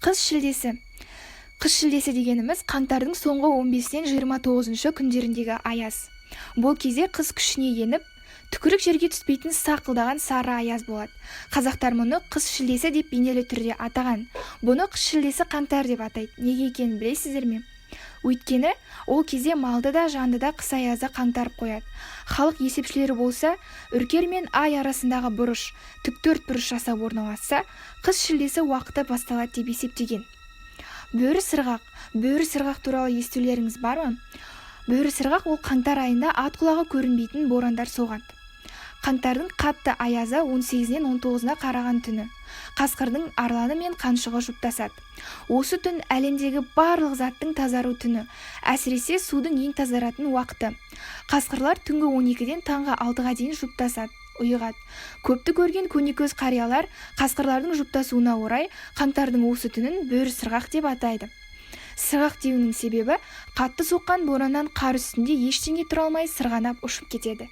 Қыс шілдесі. Қыс шілдесі дегеніміз қаңтардың соңғы 15-тен 29 күндеріндегі аяз. Бұл кезде қыс күшіне еніп, түкірік жерге түспейтін сақылдаған сары аяз болады. Қазақтар мұны қыс шілдесі деп бейнелі түрде атаған. Бұны қыс шілдесі қаңтар деп атайды. Неге екенін білесіздер ме? Өйткені ол кезде малды да жанды да қыс аязы қаңтарып қояды. Халық есепшілері болса, үркер мен ай арасындағы бұрыш, тіктөрт бұрыш жасап орналасса, қыс шілдесі уақыты басталады деп есептеген. Бөрі сырғақ туралы естулеріңіз бар ма? Бөрі сырғақ ол қаңтар айында ат құлағы көрінбейтін борандар соғады. Қаңтардың қатты аязы 18-нен 19-на қараған түні. Қасқырдың арланы мен қаншығы жұптасады. Осы түн әлемдегі барлық заттың тазару түні, әсіресе судың ең тазаратын уақыты. Қасқырлар түнгі 12-ден таңғы 6-ға дейін жұптасады, ұйығады. Көпті көрген көнекөз қариялар қасқырлардың жұптасуына орай қаңтардың осы түнін бөрі сырғақ деп атайды. Сырғақ деуінің себебі қатты соққан бораннан қар үстінде ештеңе тұра алмай сырғанап ұшып кетеді.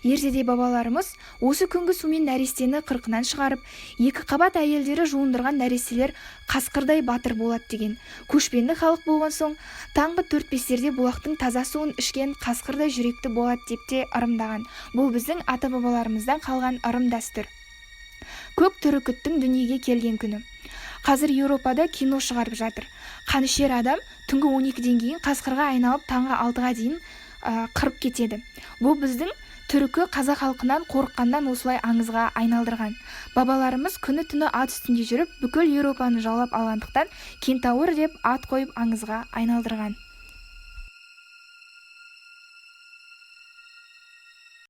Ертеде бабаларымыз осы күнгі сумен нәрестені қырқынан шығарып, екі қабат әйелдері жуындырған нәрестелер қасқырдай батыр болады деген. Көшпенді халық болған соң, таңғы 4-5-терде бұлақтың таза суын ішкен қасқырдай жүректі болады деп те ырымдаған. Бұл біздің ата-бабаларымыздан қалған ырым дәстүр. Көк түрікіттің дүниеге келген күні. Қазір Еуропада кино шығарып жатыр. Қанішер адам түнгі 12-ден кейін қасқырға айналып таңғы 6-ға дейін қырып кетеді. Бұл біздің түркі қазақ халқынан қорыққандан осылай аңызға айналдырған. Бабаларымыз күні-түні ат үстінде жүріп, бүкіл Еуропаны жаулап алғандықтан кентауыр деп ат қойып аңызға айналдырған.